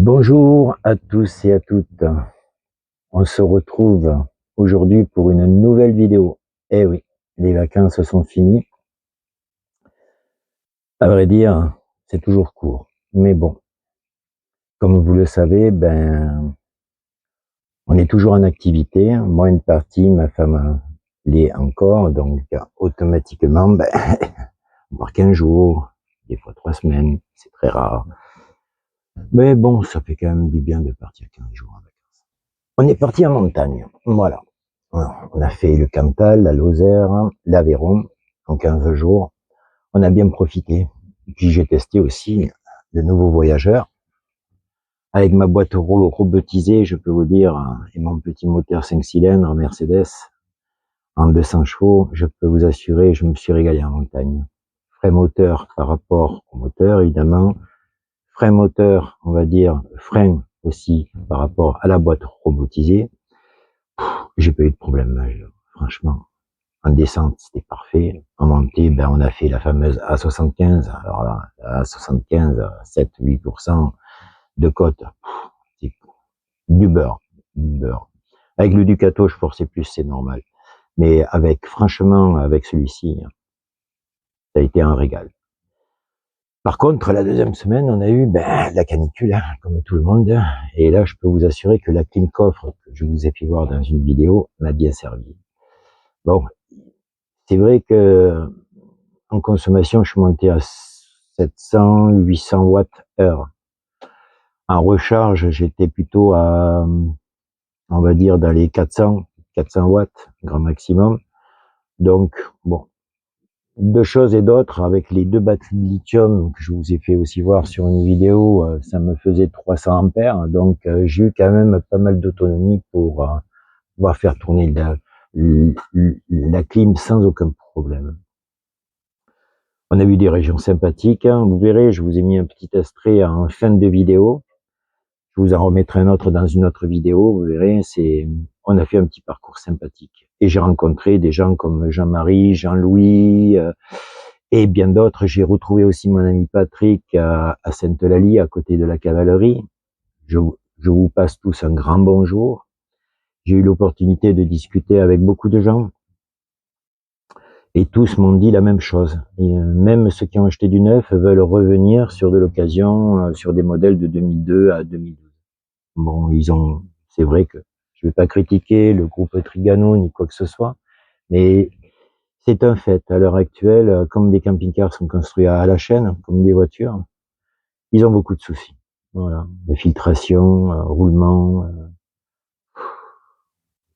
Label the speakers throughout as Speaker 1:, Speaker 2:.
Speaker 1: Bonjour à tous et à toutes. On se retrouve aujourd'hui pour une nouvelle vidéo. Eh oui, les vacances sont finies. À vrai dire, c'est toujours court. Mais bon, comme vous le savez, on est toujours en activité. Moi, une partie, ma femme l'est encore. Donc, automatiquement, on part 15 jours, des fois 3 semaines. C'est très rare. Mais bon, ça fait quand même du bien de partir 15 jours en vacances. On est parti en montagne. Voilà. On a fait le Cantal, la Lozère, l'Aveyron en 15 jours. On a bien profité. Et puis j'ai testé aussi de nouveaux voyageurs. Avec ma boîte robotisée, je peux vous dire, et mon petit moteur 5 cylindres Mercedes en 200 chevaux, je peux vous assurer, je me suis régalé en montagne. Frein moteur par rapport au moteur, évidemment. Frein moteur, on va dire, frein aussi par rapport à la boîte robotisée. J'ai pas eu de problème majeur, franchement. En descente, c'était parfait. En montée, on a fait la fameuse A75. Alors là, la A75, 7-8% de cote. C'est du beurre, du beurre. Avec le Ducato, je forçais plus, c'est normal. Mais franchement, avec celui-ci, ça a été un régal. Par contre, la deuxième semaine, on a eu la canicule, comme tout le monde. Et là, je peux vous assurer que la clim coffre que je vous ai fait voir dans une vidéo m'a bien servi. Bon, c'est vrai que en consommation, je suis monté à 700, 800 watts heure. En recharge, j'étais plutôt à, on va dire, dans les 400 watts, grand maximum. Donc, bon, de choses et d'autres, avec les 2 batteries de lithium que je vous ai fait aussi voir sur une vidéo, ça me faisait 300 ampères. Donc, j'ai eu quand même pas mal d'autonomie pour pouvoir faire tourner la clim sans aucun problème. On a vu des régions sympathiques. Vous verrez, je vous ai mis un petit extrait en fin de vidéo. Je vous en remettrai un autre dans une autre vidéo. Vous verrez, on a fait un petit parcours sympathique. Et j'ai rencontré des gens comme Jean-Marie, Jean-Louis et bien d'autres. J'ai retrouvé aussi mon ami Patrick à Sainte-Eulalie, à côté de la cavalerie. Je vous passe tous un grand bonjour. J'ai eu l'opportunité de discuter avec beaucoup de gens. Et tous m'ont dit la même chose. Et même ceux qui ont acheté du neuf veulent revenir sur de l'occasion, sur des modèles de 2002 à 2012. Bon, c'est vrai que je vais pas critiquer le groupe Trigano ni quoi que ce soit, mais c'est un fait. À l'heure actuelle, comme des camping-cars sont construits à la chaîne, comme des voitures, ils ont beaucoup de soucis. Voilà, de filtration, roulement,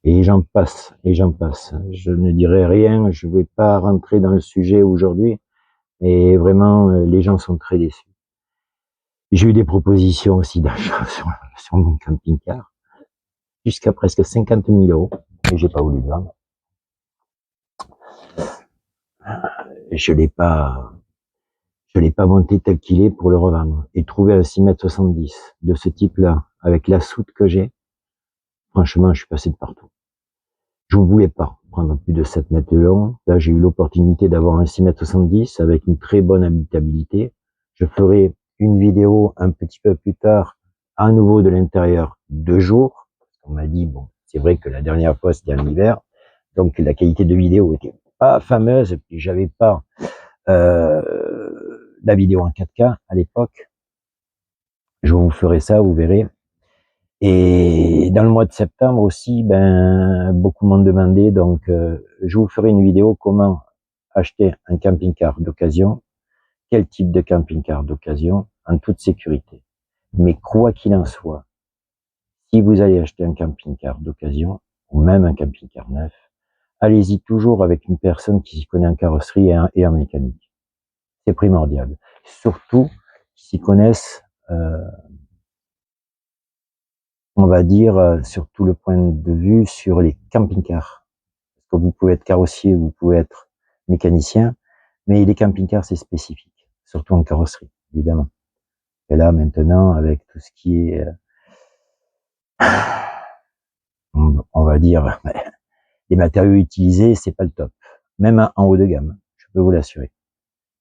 Speaker 1: et j'en passe, et j'en passe. Je ne dirai rien, je vais pas rentrer dans le sujet aujourd'hui. Et vraiment, les gens sont très déçus. J'ai eu des propositions aussi d'achat sur mon camping-car, jusqu'à presque 50 000 euros, mais j'ai pas voulu le vendre. Je l'ai pas monté tel qu'il est pour le revendre. Et trouver un 6,70 m de ce type-là, avec la soute que j'ai, franchement, je suis passé de partout. Je ne voulais pas prendre plus de 7 mètres de long. Là, j'ai eu l'opportunité d'avoir un 6,70 m avec une très bonne habitabilité. Je ferai une vidéo un petit peu plus tard, à nouveau de l'intérieur, 2 jours. On m'a dit, bon, c'est vrai que la dernière fois, c'était en hiver. Donc, la qualité de vidéo était pas fameuse. Et puis, j'avais pas la vidéo en 4K à l'époque. Je vous ferai ça, vous verrez. Et dans le mois de septembre aussi, beaucoup m'ont demandé, donc je vous ferai une vidéo comment acheter un camping-car d'occasion, quel type de camping-car d'occasion, en toute sécurité. Mais quoi qu'il en soit, si vous allez acheter un camping-car d'occasion, ou même un camping-car neuf, allez-y toujours avec une personne qui s'y connaît en carrosserie et en mécanique. C'est primordial. Surtout, qui s'y connaissent on va dire, sur tout le point de vue sur les camping-cars. Parce que vous pouvez être carrossier, vous pouvez être mécanicien, mais les camping-cars, c'est spécifique, surtout en carrosserie, évidemment. Et là, maintenant, avec tout ce qui est, on va dire, les matériaux utilisés, c'est pas le top. Même en haut de gamme, je peux vous l'assurer.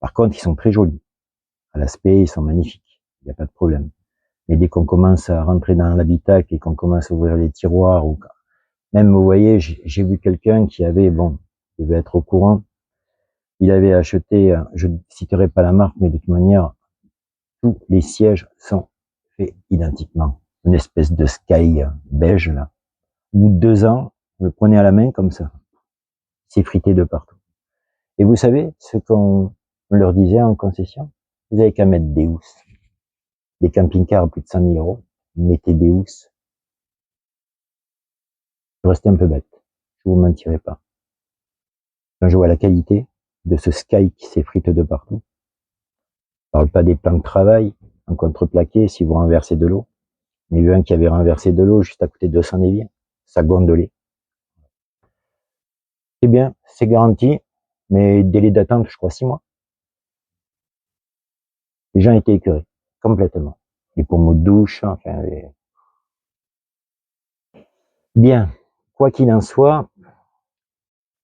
Speaker 1: Par contre, ils sont très jolis. À l'aspect, ils sont magnifiques. Il n'y a pas de problème. Mais dès qu'on commence à rentrer dans l'habitacle et qu'on commence à ouvrir les tiroirs, ou même, vous voyez, j'ai vu quelqu'un qui avait, bon, il devait être au courant, il avait acheté, je ne citerai pas la marque, mais de toute manière, tous les sièges sont faits identiquement. Une espèce de Sky beige, là. Au bout de 2 ans, vous le prenez à la main comme ça. C'est frité de partout. Et vous savez ce qu'on leur disait en concession? Vous avez qu'à mettre des housses. Des camping-cars à plus de 100 000 euros. Mettez des housses. Je restais un peu bête. Je vous mentirai pas. Quand je vois la qualité de ce Sky qui s'effrite de partout, je parle pas des plans de travail en contreplaqué si vous renversez de l'eau. Il y a eu un qui avait renversé de l'eau juste à côté de 200 Néviens. Ça gondolait. C'est bien, c'est garanti, mais délai d'attente, je crois, 6 mois. Les gens étaient écœurés, complètement. Les pommeaux de douche, enfin, bien. Quoi qu'il en soit,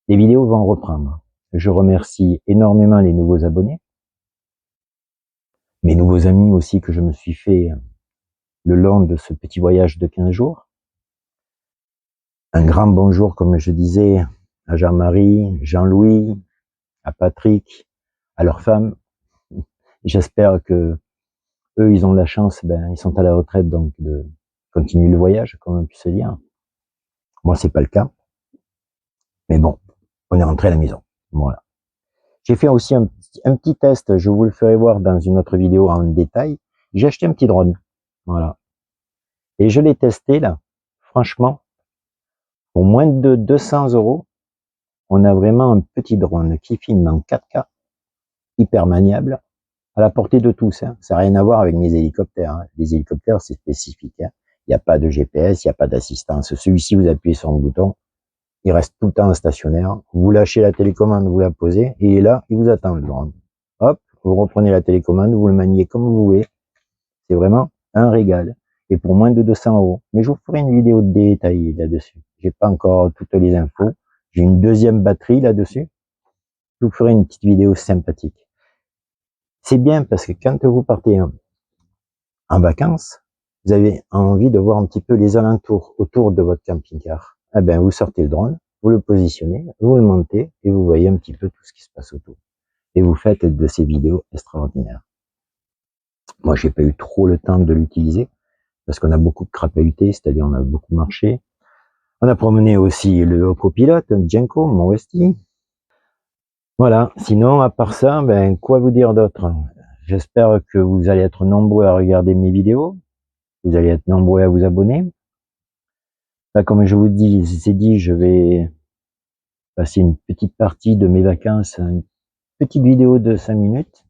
Speaker 1: les vidéos vont reprendre. Je remercie énormément les nouveaux abonnés, mes nouveaux amis aussi que je me suis fait le long de ce petit voyage de 15 jours. Un grand bonjour, comme je disais, à Jean-Marie, Jean-Louis, à Patrick, à leurs femmes. J'espère que eux, ils ont la chance, ils sont à la retraite, donc de continuer le voyage, comme on peut se dire. Moi, c'est pas le cas. Mais bon, on est rentré à la maison. Voilà. J'ai fait aussi un petit test, je vous le ferai voir dans une autre vidéo en détail. J'ai acheté un petit drone. Voilà. Et je l'ai testé, là. Franchement, pour moins de 200 euros, on a vraiment un petit drone qui filme en 4K, hyper maniable, à la portée de tous. Hein. Ça n'a rien à voir avec mes hélicoptères. Hein. Les hélicoptères, c'est spécifique. Hein. Il n'y a pas de GPS, il n'y a pas d'assistance. Celui-ci, vous appuyez sur un bouton, il reste tout le temps stationnaire. Vous lâchez la télécommande, vous la posez, et il est là, il vous attend le drone. Hop, vous reprenez la télécommande, vous le maniez comme vous voulez. C'est vraiment un régal. Et pour moins de 200 euros. Mais je vous ferai une vidéo détaillée là-dessus. J'ai pas encore toutes les infos. J'ai une deuxième batterie là-dessus. Je vous ferai une petite vidéo sympathique. C'est bien parce que quand vous partez en vacances, vous avez envie de voir un petit peu les alentours autour de votre camping-car. Eh ben, vous sortez le drone, vous le positionnez, vous le montez et vous voyez un petit peu tout ce qui se passe autour. Et vous faites de ces vidéos extraordinaires. Moi, j'ai pas eu trop le temps de l'utiliser parce qu'on a beaucoup crapahuté, c'est-à-dire on a beaucoup marché. On a promené aussi le copilote, Django, mon Westy. Voilà. Sinon, à part ça, quoi vous dire d'autre? J'espère que vous allez être nombreux à regarder mes vidéos. Vous allez être nombreux à vous abonner. Là, comme je vous dis, je vais passer une petite partie de mes vacances, une petite vidéo de 5 minutes.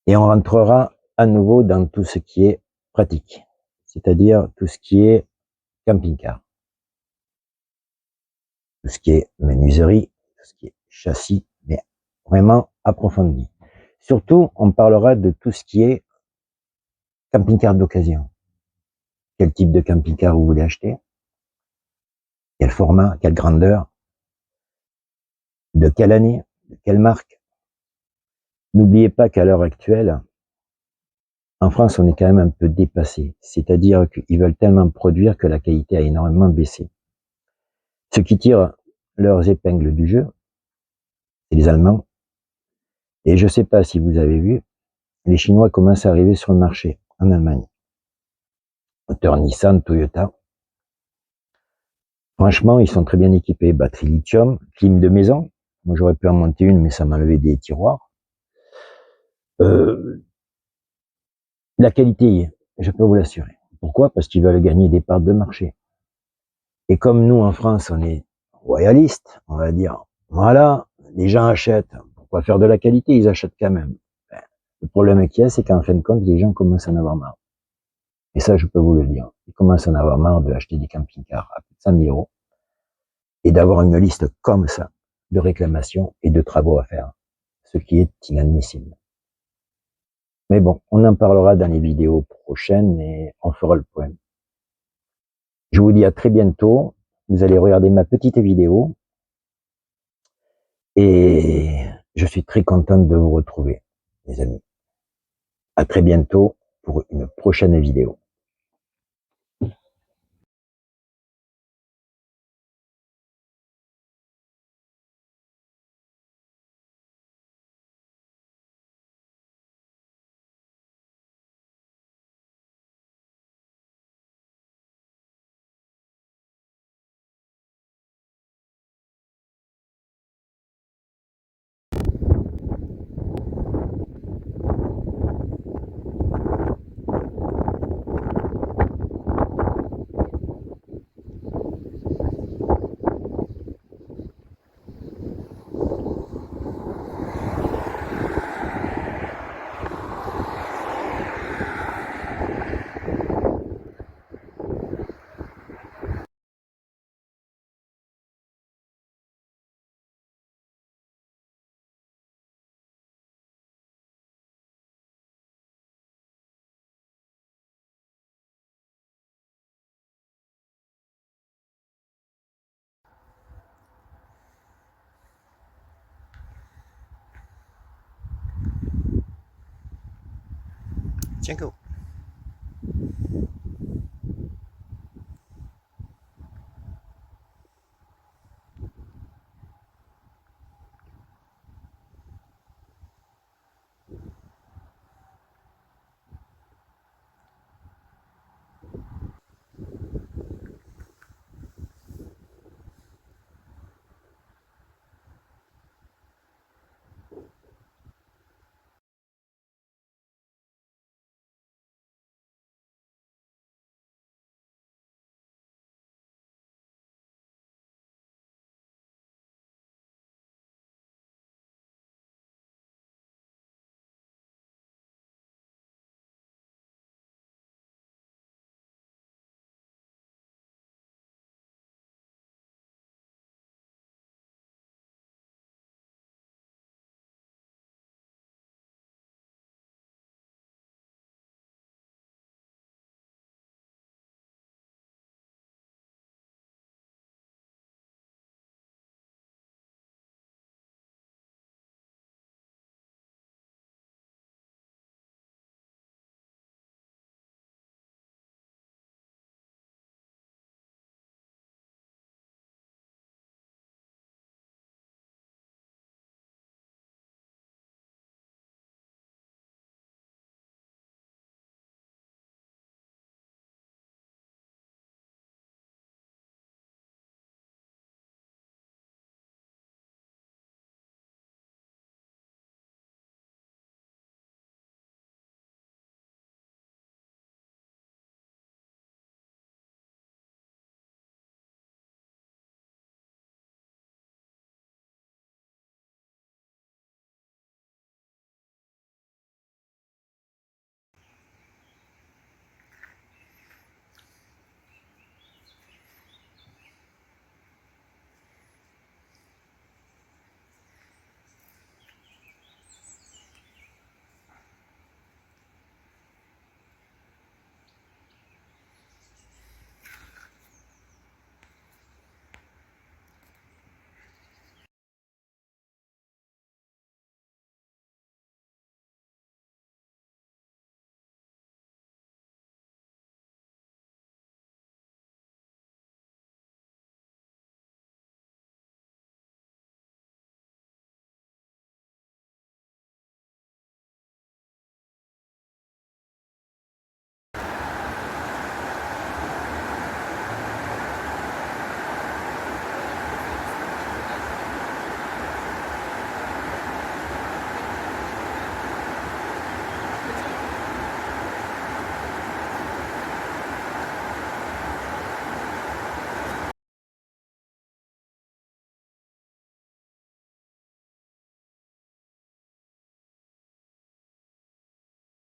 Speaker 1: Et on rentrera à nouveau dans tout ce qui est pratique. C'est-à-dire tout ce qui est camping-car. Tout ce qui est menuiserie, tout ce qui est châssis, mais vraiment approfondi. Surtout, on parlera de tout ce qui est camping-car d'occasion. Quel type de camping-car vous voulez acheter? Quel format? Quelle grandeur? De quelle année? De quelle marque? N'oubliez pas qu'à l'heure actuelle, en France, on est quand même un peu dépassé. C'est-à-dire qu'ils veulent tellement produire que la qualité a énormément baissé. Ceux qui tirent leurs épingles du jeu, c'est les Allemands. Et je ne sais pas si vous avez vu, les Chinois commencent à arriver sur le marché en Allemagne. Moteur Nissan, Toyota. Franchement, ils sont très bien équipés. Batterie lithium, clim de maison. Moi, j'aurais pu en monter une, mais ça m'a levé des tiroirs. La qualité, je peux vous l'assurer. Pourquoi? Parce qu'ils veulent gagner des parts de marché. Et comme nous, en France, on est royaliste, on va dire, voilà, les gens achètent. Pourquoi faire de la qualité? Ils achètent quand même. Le problème qu'il y a, c'est qu'en fin de compte, les gens commencent à en avoir marre. Et ça, je peux vous le dire. Ils commencent à en avoir marre d'acheter des camping-cars à plus de 100 000 euros et d'avoir une liste comme ça de réclamations et de travaux à faire. Ce qui est inadmissible. Mais bon, on en parlera dans les vidéos prochaines et on fera le point. Je vous dis à très bientôt. Vous allez regarder ma petite vidéo. Et je suis très content de vous retrouver, les amis. À très bientôt pour une prochaine vidéo. Ciao.